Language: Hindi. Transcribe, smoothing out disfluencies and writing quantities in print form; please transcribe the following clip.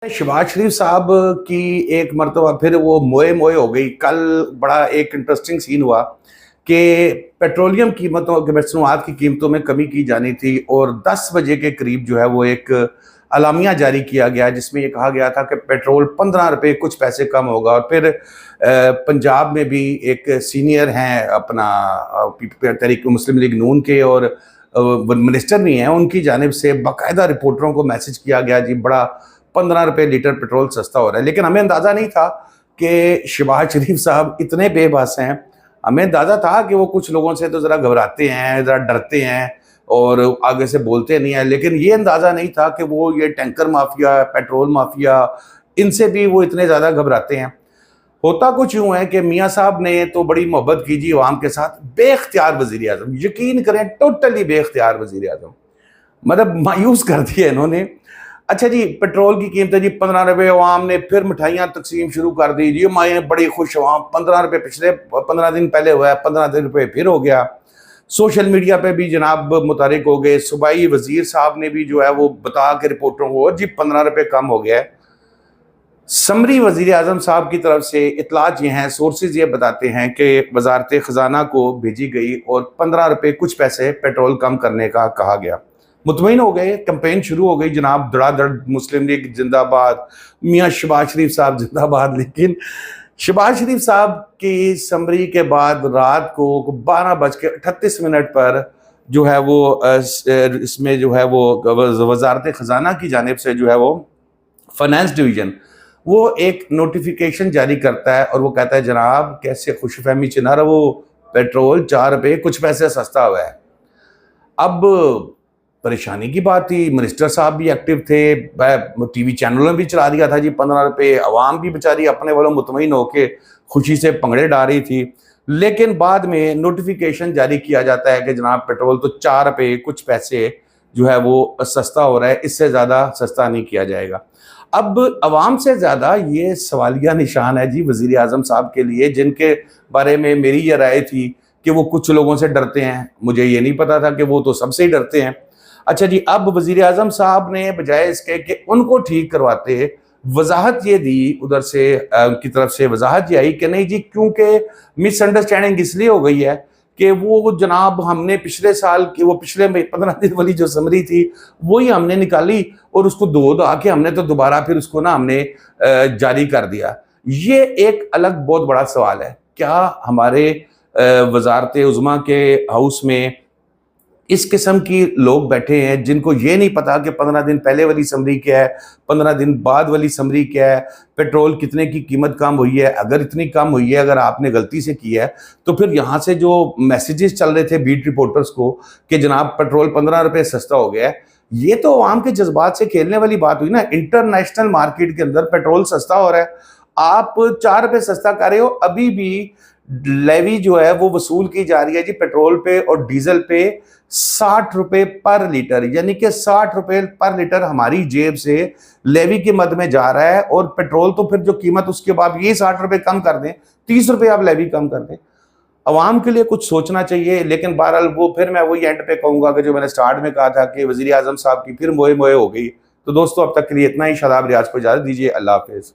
शहबाज शरीफ साहब की एक मरतबा फिर वो मोए मोए हो गई। कल बड़ा एक इंटरेस्टिंग सीन हुआ कि पेट्रोलियम कीमतों के मसनूआत की कीमतों में कमी की जानी थी और 10 बजे के करीब जो है वो एक अलामिया जारी किया गया जिसमें ये कहा गया था कि पेट्रोल 15 रुपये कुछ पैसे कम होगा। और फिर पंजाब में भी एक सीनियर हैं अपना तहरीक मुस्लिम लीग नून के और मिनिस्टर भी हैं, उनकी जानिब से बाकायदा रिपोर्टरों को मैसेज किया गया जी बड़ा 15 रुपये लीटर पेट्रोल सस्ता हो रहा है। लेकिन हमें अंदाज़ा नहीं था कि शहबाज शरीफ साहब इतने बेबस हैं। हमें अंदाज़ा था कि वो कुछ लोगों से तो ज़रा घबराते हैं, ज़रा डरते हैं और आगे से बोलते नहीं हैं, लेकिन ये अंदाज़ा नहीं था कि वो ये टैंकर माफिया, पेट्रोल माफिया, इनसे भी वो इतने ज़्यादा घबराते हैं। होता कुछ यूँ है कि मियाँ साहब ने तो बड़ी मोहब्बत की जी अवाम के साथ, बेख्तियार वज़ीर आज़म, यकीन करें टोटली बेख्तियार वज़ीर आज़म, मतलब मायूस कर दिया इन्होंने। अच्छा जी, पेट्रोल की कीमत है जी 15 रुपये, अवाम ने फिर मिठाइयाँ तकसीम शुरू कर दी जी, मैं बड़ी खुश अवाम, 15 रुपये पिछले 15 दिन पहले हुआ है, 15 रुपये फिर हो गया। सोशल मीडिया पे भी जनाब मुतारिक हो गए। सूबाई वजीर साहब ने भी जो है वो बता के रिपोर्टरों को जी 15 रुपये कम हो गया है। समरी वजीर आजम साहब की तरफ से इतलात ये हैं, सोर्सेज ये बताते हैं कि वजारत खजाना को भेजी गई और 15 रुपये कुछ पैसे पेट्रोल कम करने का कहा गया। मुतमईन हो गए, कैंपेन शुरू हो गई जनाब, धड़ाधड़ मुस्लिम लीग जिंदाबाद, मियाँ शहबाज शरीफ साहब जिंदाबाद। लेकिन शहबाज शरीफ साहब की समरी के बाद रात को 12:38 पर जो है वो इसमें जो है वो वजारत खजाना की जानिब से जो है वो फाइनेंस डिवीजन वो एक नोटिफिकेशन जारी करता है और वो कहता है जनाब कैसे खुशफहमी च ना रहो, पेट्रोल 4 रुपये कुछ पैसे सस्ता हुआ है। अब परेशानी की बात थी, मिनिस्टर साहब भी एक्टिव थे, टीवी चैनलों में भी चला दिया था जी 15 रुपये, अवाम भी बेचारी अपने वालों मुतमईन होके खुशी से पंगड़े डाल रही थी। लेकिन बाद में नोटिफिकेशन जारी किया जाता है कि जनाब पेट्रोल तो 4 रुपये कुछ पैसे जो है वो सस्ता हो रहा है, इससे ज़्यादा सस्ता नहीं किया जाएगा। अब अवाम से ज़्यादा ये सवालिया निशान है जी वज़ीर आज़म साहब के लिए, जिनके बारे में मेरी ये राय थी कि वो कुछ लोगों से डरते हैं। मुझे ये नहीं पता था कि वो तो सबसे ही डरते हैं। अच्छा जी, अब वज़ीर आज़म साहब ने बजाय इसके कि उनको ठीक करवाते, वजाहत ये दी उधर से उनकी तरफ से वजाहत ये आई कि नहीं जी, क्योंकि मिसअंडरस्टैंडिंग इसलिए हो गई है कि वो जनाब हमने पिछले साल की वो पिछले 15 दिन वाली जो समरी थी वही हमने निकाली और उसको धो धा के हमने तो दोबारा फिर उसको ना हमने जारी कर दिया। ये एक अलग बहुत बड़ा सवाल है, क्या हमारे वजारत उज़्मा के हाउस में इस किस्म की लोग बैठे हैं जिनको ये नहीं पता कि 15 दिन पहले वाली समरी क्या है, 15 दिन बाद वाली समरी क्या है, पेट्रोल कितने की कीमत कम हुई है, अगर इतनी कम हुई है, अगर आपने गलती से की है तो फिर यहाँ से जो मैसेजेस चल रहे थे बीट रिपोर्टर्स को कि जनाब पेट्रोल 15 रुपये सस्ता हो गया है, ये तो आवाम के जज्बात से खेलने वाली बात हुई ना। इंटरनेशनल मार्केट के अंदर पेट्रोल सस्ता हो रहा है, आप 4 रुपये सस्ता कर रहे हो। अभी भी लेवी जो है वो वसूल की जा रही है जी पेट्रोल पे और डीजल पे 60 रुपये पर लीटर, यानी कि 60 रुपये पर लीटर हमारी जेब से लेवी के मद में जा रहा है। और पेट्रोल तो फिर जो कीमत उसके बाद ये 60 रुपये कम कर दें, 30 रुपये आप लेवी कम कर दें। अवाम के लिए कुछ सोचना चाहिए। लेकिन बहरहाल वो फिर मैं वही एंड पे कहूँगा कि जो मैंने स्टार्ट में कहा था कि वज़ीर आज़म साहब की फिर मोए मोए हो गई। तो दोस्तों अब तक के लिए इतना ही। शादाब रियाज को इजाज़त दीजिए। अल्लाह हाफिज़।